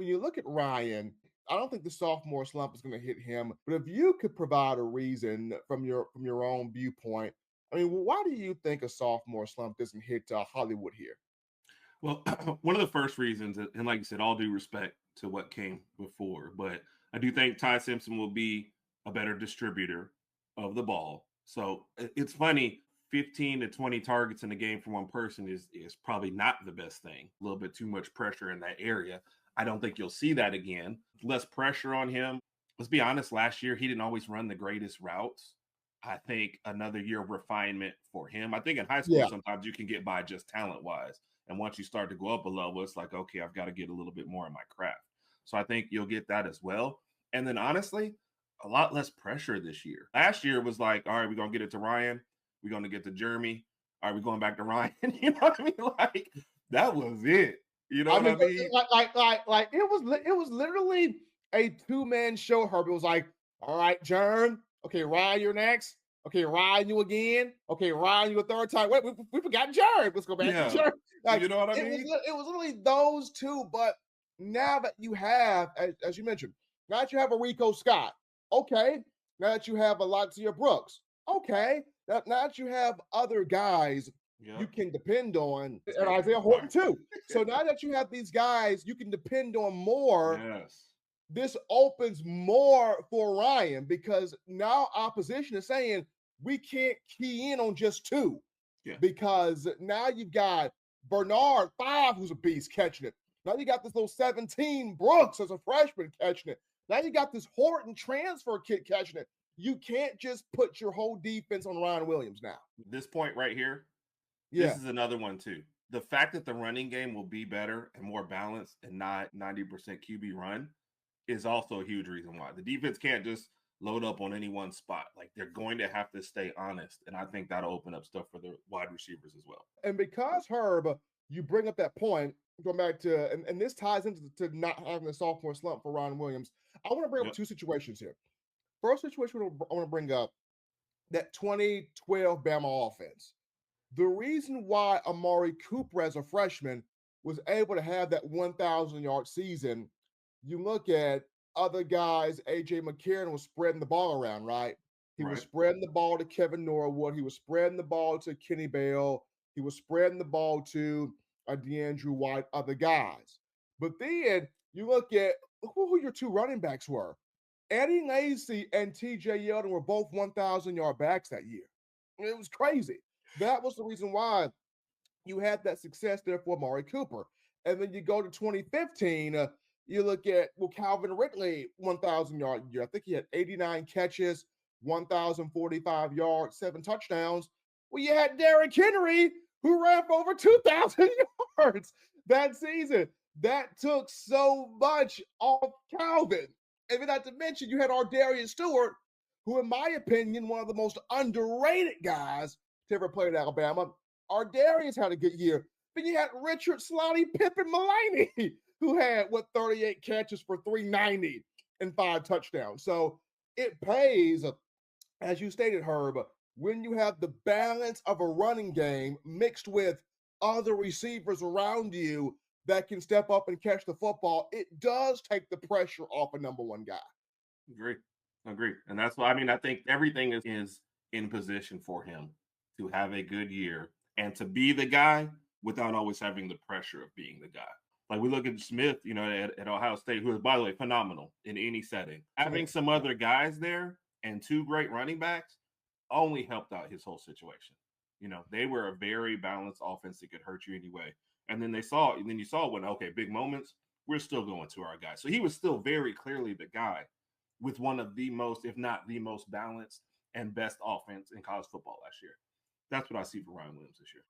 you look at Ryan, I don't think the sophomore slump is going to hit him. But if you could provide a reason from your own viewpoint, I mean, why do you think a sophomore slump doesn't hit Hollywood here? Well, one of the first reasons, and like you said, all due respect to what came before, but I do think Ty Simpson will be a better distributor of the ball. So it's funny, 15 to 20 targets in a game for one person is probably not the best thing. A little bit too much pressure in that area. I don't think you'll see that again. Less pressure on him. Let's be honest, last year he didn't always run the greatest routes. I think another year of refinement for him. I think in high school, Yeah. sometimes you can get by just talent wise. And once you start to go up a level, it's like, okay, I've got to get a little bit more in my craft. So I think you'll get that as well. And then honestly, a lot less pressure this year. Last year was like, all right, we're going to get it to Ryan. We're going to get to Jeremy. All right, we're going back to Ryan. You know what I mean? Like, that was it. You know what I mean? Like it was literally a two-man show, Herb. It was like, all right, Jern. Okay, Ryan, you're next. Okay, Ryan, you again. Okay, Ryan, you a third time. Wait, we forgot Jern. Let's go back to Jern. Like, you know what I mean? It was literally those two. But now that you have, as you mentioned, now that you have a Rico Scott, okay. Now that you have a Latia Brooks, okay. Now that you have other guys you can depend on, and Isaiah Horton too. So now that you have these guys you can depend on more, yes, this opens more for Ryan because now opposition is saying we can't key in on just two. Yeah. Because now you've got Bernard 5, who's a beast, catching it. Now you got this little 17 Brooks as a freshman catching it. Now you got this Horton transfer kid catching it. You can't just put your whole defense on Ryan Williams now. This point right here, this is another one too. The fact that the running game will be better and more balanced and not 90% QB run is also a huge reason why. The defense can't just load up on any one spot. Like, they're going to have to stay honest. And I think that'll open up stuff for the wide receivers as well. And because, Herb, you bring up that point, going back to, and this ties into not having a sophomore slump for Ryan Williams, I want to bring up two situations here. First situation I want to bring up, that 2012 Bama offense. The reason why Amari Cooper as a freshman was able to have that 1,000-yard season, you look at other guys, A.J. McCarron was spreading the ball around, right? He was spreading the ball to Kevin Norwood. He was spreading the ball to Kenny Bell. He was spreading the ball to DeAndrew White, other guys. But then you look at who your two running backs were. Eddie Lacy and T.J. Yeldon were both 1,000-yard backs that year. It was crazy. That was the reason why you had that success there for Amari Cooper. And then you go to 2015, you look at, Calvin Ridley, 1,000-yard year. I think he had 89 catches, 1,045 yards, 7 touchdowns. Well, you had Derrick Henry, who ran for over 2,000 yards that season. That took so much off Calvin. And then not to mention, you had Ardarius Stewart, who, in my opinion, one of the most underrated guys to ever play at Alabama. Ardarius had a good year. Then you had Richard Slotty Pippen Mulaney, who had, 38 catches for 390 and 5 touchdowns. So it pays, as you stated, Herb, when you have the balance of a running game mixed with other receivers around you that can step up and catch the football, it does take the pressure off a number one guy. Agree. And that's why, I think everything is in position for him to have a good year and to be the guy without always having the pressure of being the guy. Like, we look at Smith, at Ohio State, who is, by the way, phenomenal in any setting. Having some other guys there and 2 great running backs only helped out his whole situation. They were a very balanced offense that could hurt you anyway. And then you saw when, okay, big moments, we're still going to our guy. So he was still very clearly the guy with one of the most, if not the most balanced and best offense in college football last year. That's what I see for Ryan Williams this year.